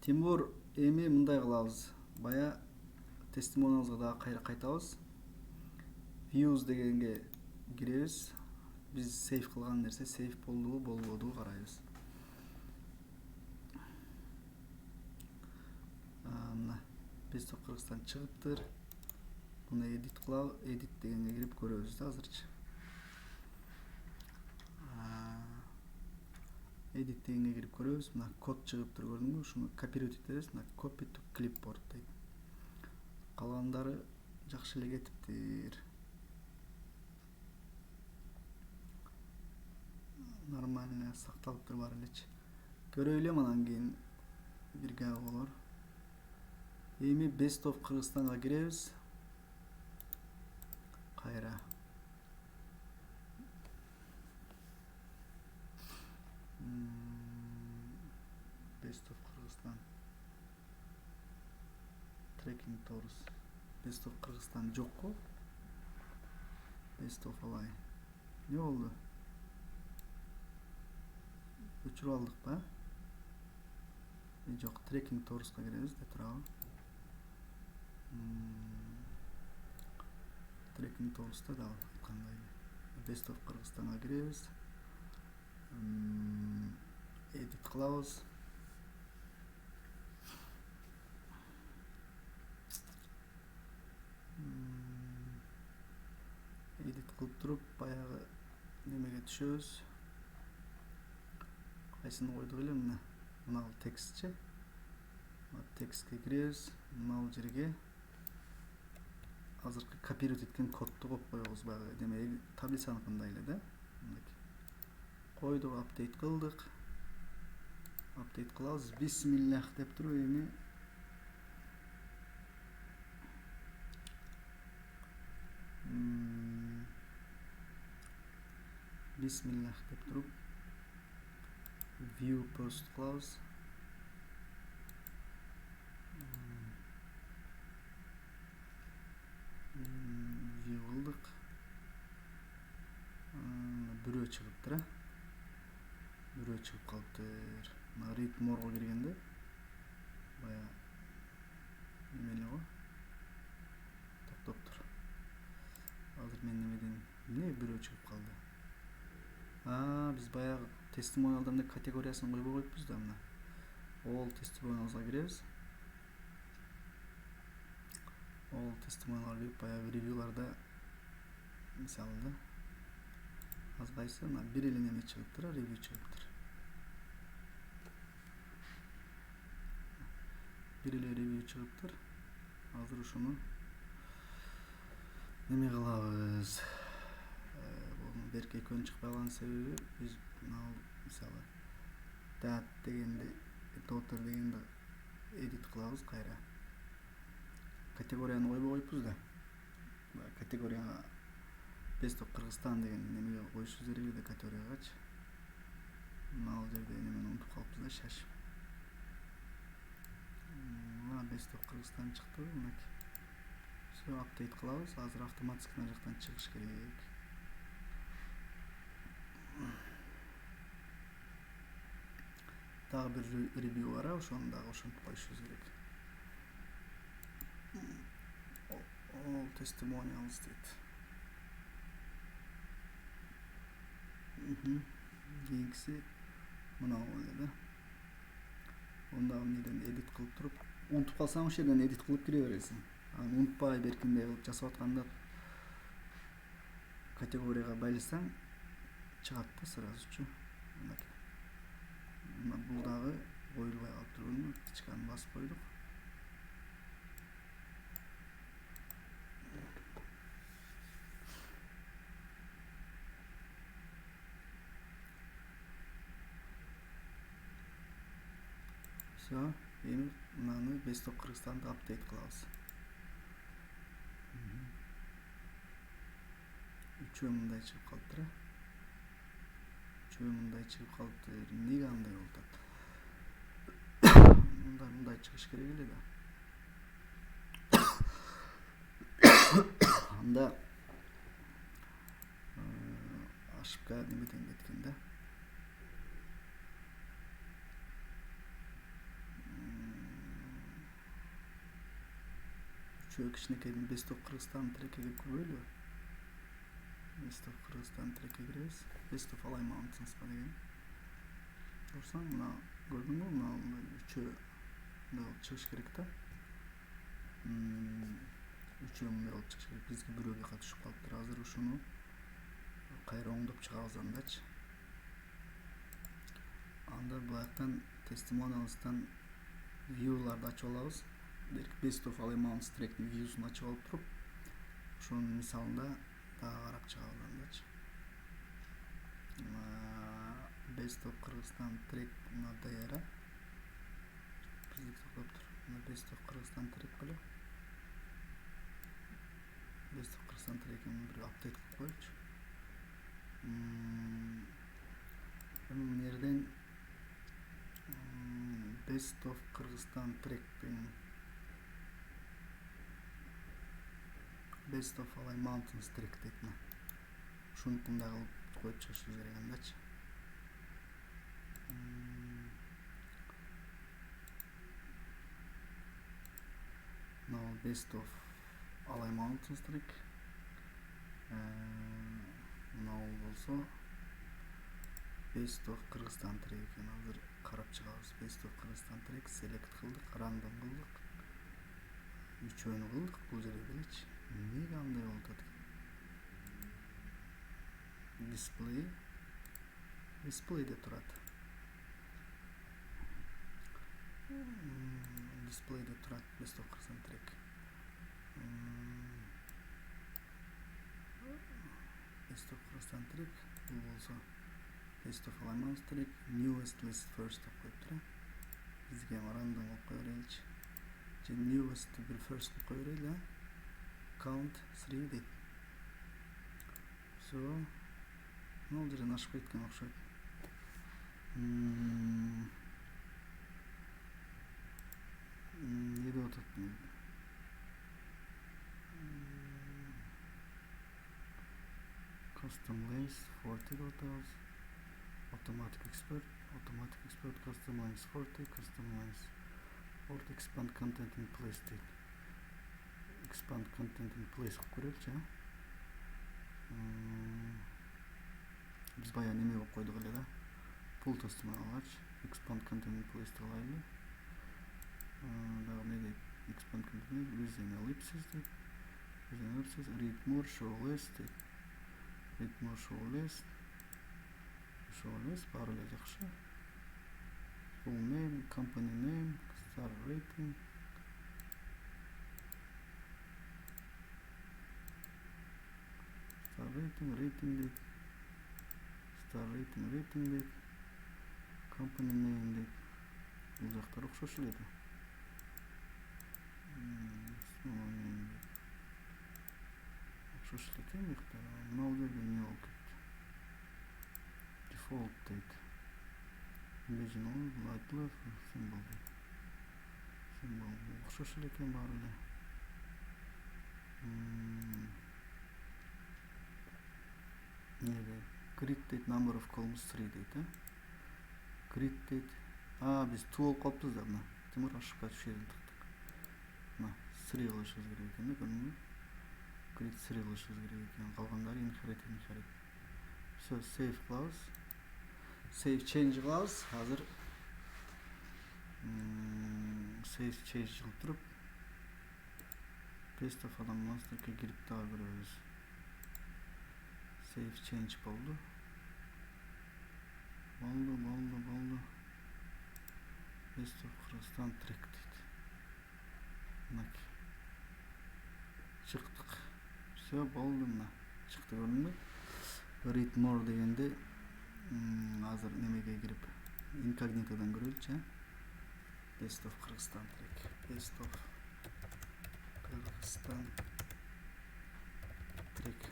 Тимур, эми мындай кылабыз. Бая тестимониалга дагы кайра кайтабыз. Views дегенге киребиз. Биз сейв кылган нерсе сейв болдубу, болбодубу карайбыз. Мына Best of Кыргызстан чыгыптыр. Буну edit кылабыз. Edit дегенге кирип көрөбүз да азырчы. Edit дегенге кирип көрөбүз. Мына код чыгыптыр, көрдүңбү? Ушуну копировать этебиз. Мына copy to clipboard дейт. Калгандары жакшы эле кетиптир. Нормально сакталыптыр бар элечи. Көрөйлү, анан кийин бир гап болор. Эми Best of Кыргызстанга киребиз. Кайра. Best of Кыргызстан. Tracking Tours. Best of Кыргызстан жокко. Best of алай. Не болду? Өчүрүп алдык ба? Жок, Tracking Tours'ка киребиз деп турабы. Tracking Tours'та да кандай. Best of Кыргызстанга киребиз. Edit кылабыз. Edit кылып туруп, баягы немеге түшөбүз. Кайсын койдук эле мына. Мына текстчи. Мына текстке киребиз. Мына жерге азыркы копировать эткен кодду коюп коебуз. Баягы демеги таблицаныкындай эле да. Койдук, апдейт кылдык. Апдейт кылабыз. Бисмиллах деп туруп эми Бисмиллах деп туруп view post кылабыз. View кылдык. Бирөө чыгыптыр, бирөө чыгып калыптыр. Мына read more'га киргенде бая эмеле го токтоптур. Азыр мен немеден эмне бирөө чыгып калды? Биз баягы тестимониалдын категориясын койбой коюппуз да, мына. All testimonialsга киребиз. All testimonialга кирип баягы ревьюларда мисалы да аз кайсы мына бир эле неме чыгыптыр, ревью чыгыптыр. Бир эле ревью чыгыптыр. Азыр ушуну неме кылабыз? Берки экөөнүн чыкпай калган себеби биз мисалы dad дегенди, daughter дегенди edit кылабыз кайра. Категорияны койбой коюппуз да. Категорияга Best of Кыргызстан деген немеге коюшубуз керек эле категориягачы. Мына жерде немени унутуп калыппыз да, шашып. Мына Best of Кыргызстан чыкты, мынакей. Все, апдейт кылабыз. Азыр автоматик мына жактан чыгыш керек. Дагы бир ревью бар, ошону дагы ошентип коюшубуз керек. All testimonials дейт. Кийинкиси мына эле да. Онда эмнеден edit кылып туруп, унутуп калсаң ошол жерден edit кылып кире бересиң. Анан унутпай беркиндей кылып жасап атканда категорияга байласаң чыгат да сразу. Бул дагы коюлбай калыптыр, көрдүңбү? Тичканы басып койдук. Все, эми мынаны Best of Кыргызстанды апдейт кылабыз. Үчөө мындай чыгып калыптыр. Мындай чыгып калыптыр. Эмнеге андай болуп атат? Мындай чыгыш керек эле да. Анда ошибка немеден кеткен да. Üçөө кичинекейден Best of Кыргызстан трекке кирбөйлү. Best of Кыргызстан трекке киребиз. Best of Alay Mountains деген. Көрсөң, мына көрдүңбү? Мына үчөө мындай болуп чыгыш керек да. Үчөө мындай болуп чыгыш керек. Бизге бирөөгө катышып калыптыр. Азыр ушуну кайра оңдоп чыгабыз андачы. Анда буяктан testimonials'tan view'ларды ачып алабыз. Best of Alay Mountains тректин view'сун ачып алып туруп, ошонун мисалында дагы карап чыгабыз андачы. Best of Кыргызстан трек мына даяра. Биздик токтоп тур. Мына Best of Кыргызстан трек беле. Best of Кыргызстан трекин бир апдейт кылып коелучу. Мына жерден Best of Кыргызстан трек деген Best of Alay Mountains трек дейт мына. Ушуну мындай кылып коюп чыгышыбыз керек андачы. Now Best of Alay Mountains трек. Now болсо Best of Кыргызстан трек экен. Азыр карап чыгабыз. Best of Кыргызстан трек select кылдык, random кылдык. Үчөөнү кылдык бул жерде белечи. Эмнеге андай болуп атат? Display деп турат. Display деп турат Best of Кыргызстан трек. Best of Кыргызстан трек бул болсо Best of Alay Mountains трек newest list first деп коюп тура. Бизге random кылып кое береличи. Же newest бир first кылып кое берели. Count 3 дейт. So, бул жерден ашып кеткен окшойт. Не деп атат? Custom lens 40 деп атабыз. Automatic export, custom lens 40, custom lens 40, expand content in place дейт. Expand content in place кылып көрөлүчү. Биз баягы неме кылып койдук эле да. Pull testimonial'ачы. Expand content in place деп алайлы. Дагы не дейт? Expand content using ellipses дейт. Using ellipses, read more, show less дейт. Read more, show less. Show less, баары эле жакшы. Full name, company name, star rating. Star rating дейт. Star rating дейт. Company name дейт. Бул жактар окшош эле да. Окшош эле экен жактар. Мына жерде эмне болуп кетти? Default дейт. Original, light left, symbol дейт. Symbol окшош эле экен баары эле. Grid дейт, number of columns 3 дейт. Grid дейт. Биз 2 болуп калыппыз да мына. Тимур ашып кетип жерден тыктык. Мына 3 кылышыбыз керек экен да, көрдүңбү? Grid 3 кылышыбыз керек экен. Калгандары inherit. So save кылабыз. Save change кылабыз. Азыр save change кылып туруп Best of Alay Mountains кирип дагы көрөбүз. Save change болду. Best of Кыргызстан трек дейт. Мына чыктык. Все болду мына. Чыкты көрдүңбү? Read more дегенде азыр немеге кирип инкогнитодан көрөлүчү. Best of Кыргызстан трек. Best of Кыргызстан трек.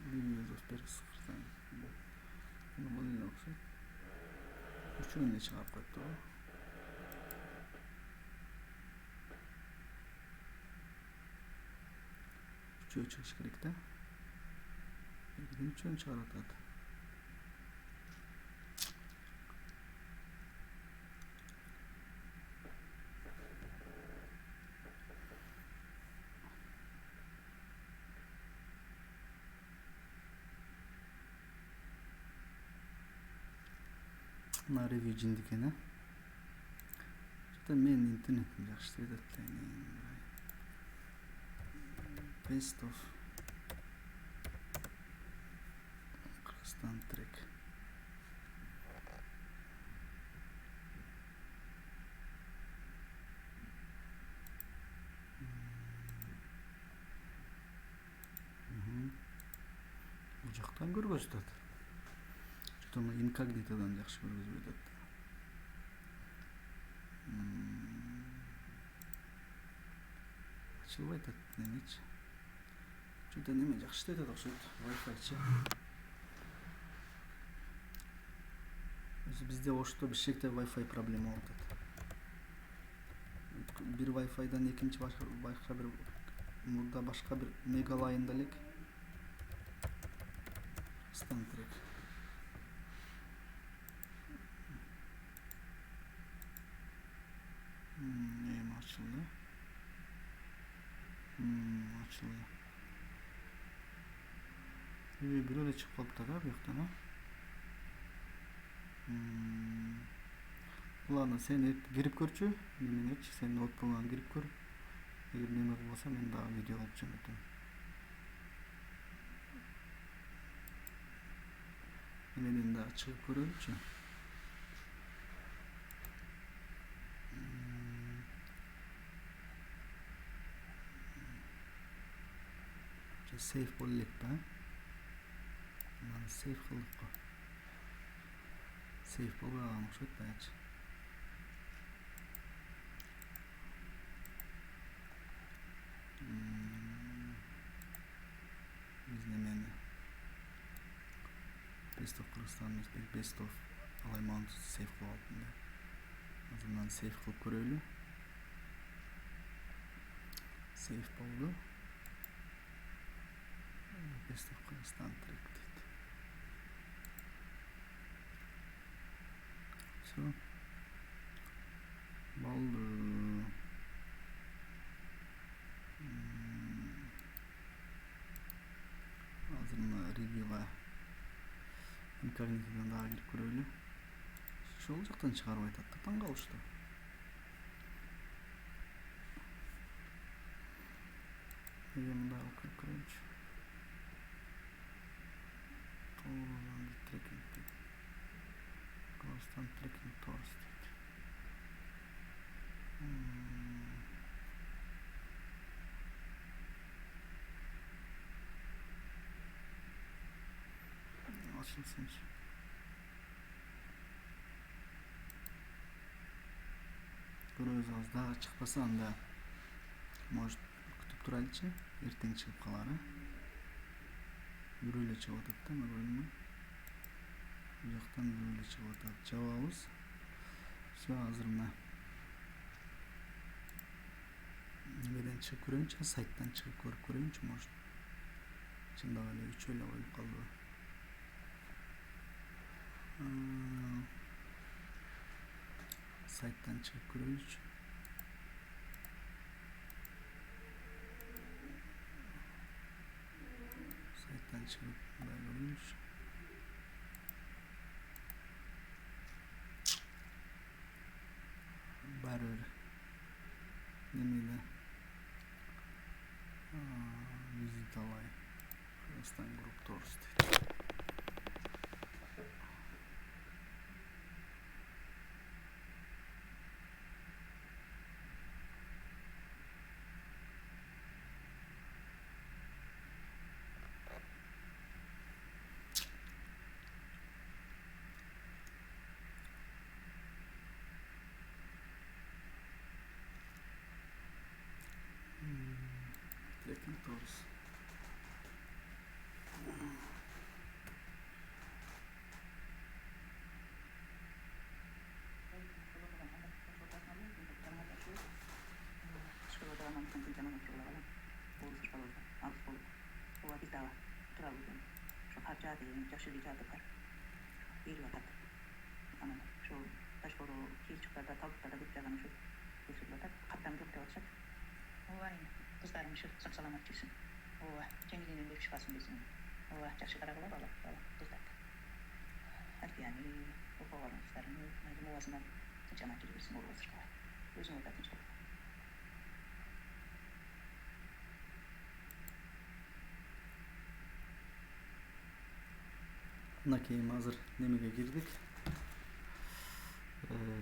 Videos of Кыргызстан. Бул эле окшойт. Үчөөнү чыгарып коюпту. Үчөө чыгыш керек да. Belgiden üçünü çıkartadi. Mına review jindikene. Şurada men internetim yaxshi edatlayın. Best of Kırgızstan track. Bu жактан көргөзүтөт. Şurada incognito'dan yaxshi көргөзүп атат. Açılып атат немечи. Şurada неме жақсы иштеп атат окшойт. Wi-Fi-чы. Bizde Oş'ta bir şekilde Wi-Fi problemi oldu. Bir Wi-Fi'dan ikinci başka bir burada başka bir megalayındalık standart. Neyim açıldı? Açıldı. Bir öyle çıkıp da yoktu ama. Ладно, sen girip көрчү. Неменечи, sen ноутбугуңан girip көр. Эгер неме болбосо мен дагы видео алып чыгып Немеден дагы чыгып көрөлүчү. Safe болуп элек да. Мына safe кылдык го. Safe болбогон окшойт баягычы. Biz nemeni Best of Kırgızstan Best of Alayman'ı safe kılıp aldım da. Azından safe kılıp göröylü. Safe oldu. Best of Kırgızstan track deydi. So. Oldu. Azından review'a incognito'dan daha girip göröylü. Şol жактан чыгарып айтат да, таң калышты. Мында окуп көрөйүнчү. Толгон трекинг. Кыргызстан трекинг торс дейт. Açılsынчы. Көрөбүз аз дагы чыкпаса анда может күтүп турайлычы, эртең чыгып калары. Бирөө эле чыгып атат да, мына бул жактан бирөө эле чыгып атат. Жабабыз. Всё, азыр мына немеден чыгып көрөйүнчү, сайттан чыгып көрүп көрөйүнчү, может. Чындап эле үчөө эле коюп калды. Sayttan çıkıp görüyoruz. Sayttan çıkıp görüyoruz. Barır. Nemeli. Visit alay. Kırgızstan grup tours deydi. Trekking tours. ошо каржа деген жаш режады бар берип атат. Анан ошол ташкоро кийинчуктарда талдыктарда көп жаган ошо көрсөтүп атат. Каттам жок деп атышат. Ооба эми кыздарым ушу сак саламат жүрсүн. Ооба жеңилинен берип чыгасын десин. Ооба жакшы карагыла бала кыздар. Альфияны окуп алыңыздар. Мажмуасынан тынчамай жүрө берсин болбосурга. Өзүңөр да тынч бол. Мына кийин азыр немеге кирдик.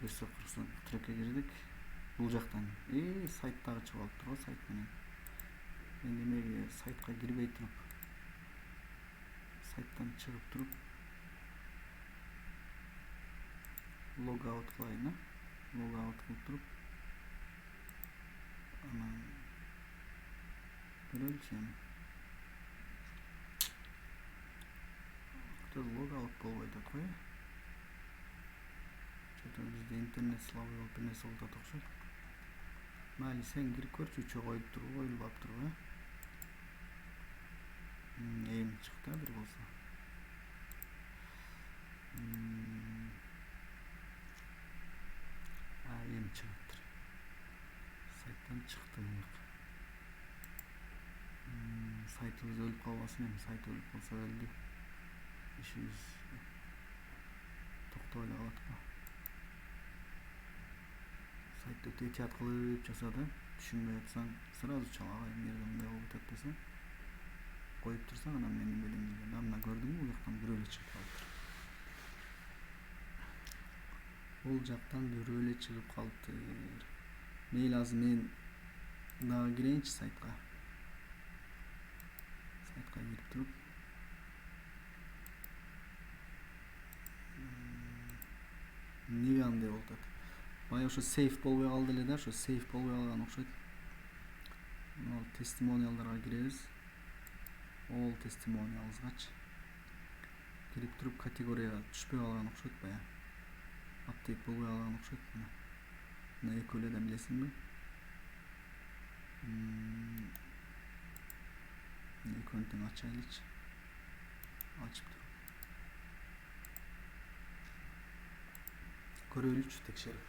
Бесов Кыргызстан трекке кирдик. Бул жактан сайт дагы чыгып алыптыр го сайт менен. Мен немеге сайтка кирбей туруп, сайттан чыгып туруп лог аут кылайын, лог аут кылып туруп анан көрөлүчү эми. Лог аут болбой атат го. Что-то бизде интернет слабый болуп нерсе болуп атат окшойт. Майли сен кирип көрчү, коюп туруп коюлуп туруп, эми чыкты бир болсо. Эми чыгыптыр. Сайттан чыктык. Сайтыбыз өлүп калбасын, эми сайт өлүп калса өлдү. İşimiz toktoyla kaladık mı? Saytta öte ehtiyat kılıp жасады. Düşünmey atsan sırası çalağa nereden ne olup etdese koyup tursan anam benim belimden. Damla gördün mü? Bu yaktan bir öyle çıkıp kaldı. Ол жактан бирөөлө чыгып калыптыр. Мейли азыр мен дагы кирейинчи сайтка. Сайтка кирип туруп неге андай болуп атат. Бая ошо сейф болбой калды эле да, ошо сейф болбой калган окшойт. Мына тестимониалдарга киребиз. All тестимониалсгачы кирип туруп категорияга түшпөй калган окшойт бая. Аптек болбой калган окшойт. Мына экөөлөдөн билесиңби? Экөөнү тең ачайлычы. Ачып туруп көрөлүчү текшерип.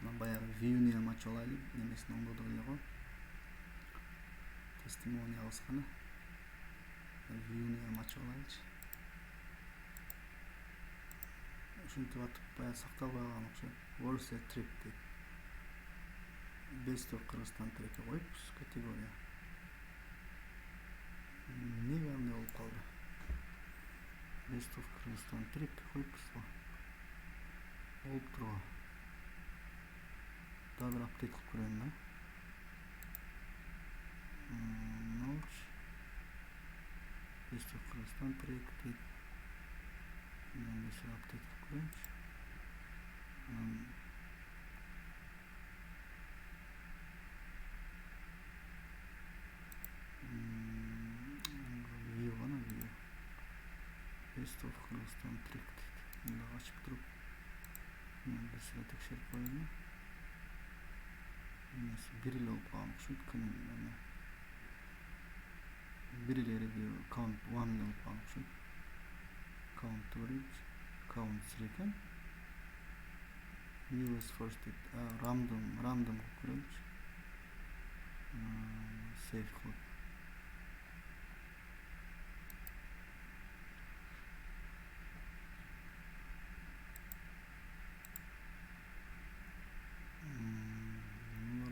Мына баягы view'ни ham ачып алайлы. Немесин оңдодук эле го. Testimonials гана. View'ни ham ачып алайлычы. Ушинтип атып бая сакталбай калган окшойт. Worst trip дейт. Best of Kırgızstan трекке коюпбуз категория. Неге андай болуп калды? Best of Kırgızstan трекке коюпбуз го. Болуп турго. Дагы бир апдейт кылып көрөйүн да. Нолч. Best of Kırgızstan трек дейт. Мен ошо апдейт кылып көрөйүнчү. Best of Kırgızstan трек дейт. Мында ачып туруп мен бизге текшерип коеюн. Эмеси бир эле болуп калган окшойт. Бир эле review count 1 эле болуп калган окшойт. Count көрөйүнчү. Count 3 экен. Viewers first дейт. Random кылып көрөйүнчү. Save кылып.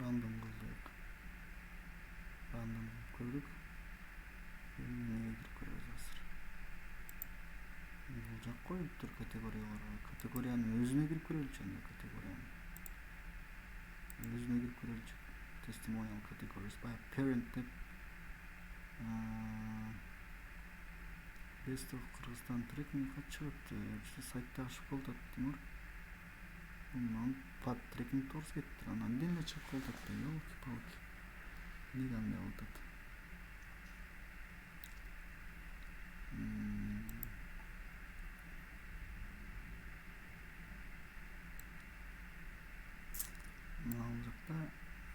Random кылдык. Random көрдүк. Эмнеге кирип көрөбүз азыр? Бул жак коюптур категорияларга. Категориянын өзүнө кирип көрөлүчү анда категориянын. Өзүнө кирип көрөлүчү. Testimonial categories by parent деп. Best of Kırgızstan трек мен качыптыр. Бизде сайтта ашып калат Тимур. Bundan pat tracking tours getir. Andan dinle çıkıp kaldık da yok ki palki. Nigan ne oldu? Mağazakta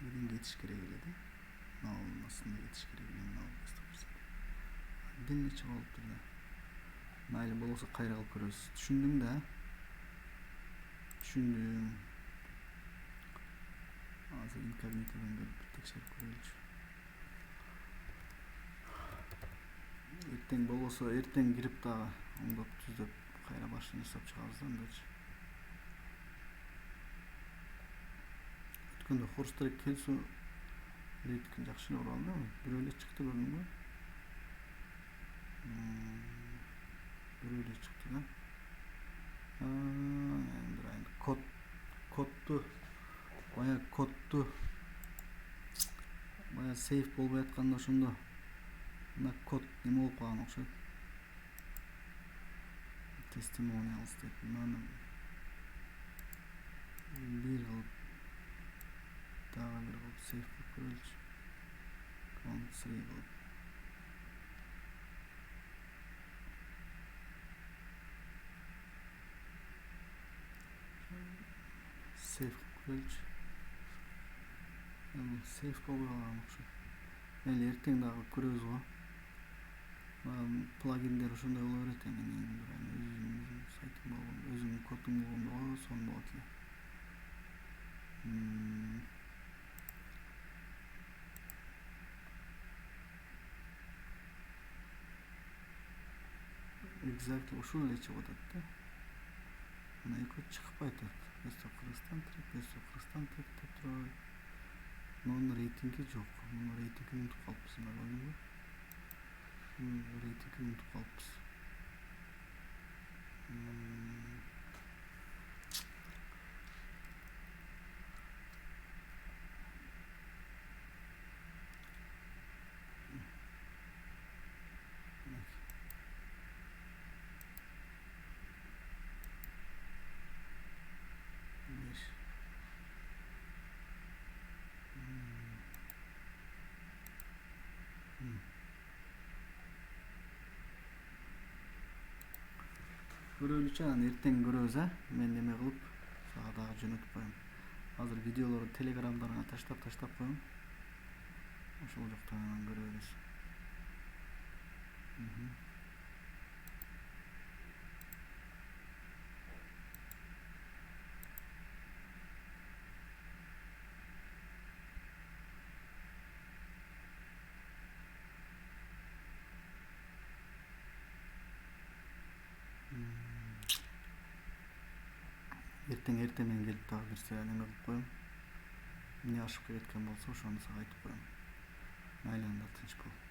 bugün geçiş gereğiydi. Nasıl yetiş керек бир нече болуптур да. Mayli bolsa kayra kılıp görüyoruz. Düşündüm de. Düşündüm. Hazır inkognitodan görüp bir tekşerip koyulur. Erten bolsa erten girip daha ondop tüzdöp kayra başını hesap çıkarız da öndeçi. Ötkünde Horsterek kelsu Leytkin jakşı oldu değil mi? Bir öyle çıktı bölümde. Bir öyle çıktı da. Yani koddu. Baya koddu. Baya safe bolbay atkanda ошондо. Мына код неме болуп калган окшойт. Testimonials деп. Мынаны бир кылып дагы бир кылып сейф кылып көрөлүчү. Count 3 кылып. Сейф кылып көрөлүчү. Сейф болбой калган окшойт. Мейли эртең дагы көрөбүз го. Плагиндер ошондой боло берет эми. Өзүмдүн сайтым болгондо, өзүмдүн кодум болгондо сонун болот эле. Exactly ушул эле чыгып атат да. Мына экөө чыгып атат. Кыргызстан тек деп турат. Мунун рейтинги жок. Мунун рейтингин унутуп калыппыз мына oyunu. Рейтингин унутуп калыппыз. Көрөлүчү анан эртең көрөбүз а. Мен неме кылып сага дагы жөнөтүп коем. Азыр видеолорду телеграмдарыңа таштап коем. Ошол жактан анан көрөбүз. Эртең менен келип дагы нерсе неме кылып коем. Эмне ашып кеткен болсо ошону сага айтып коем. Айланда тынч бол.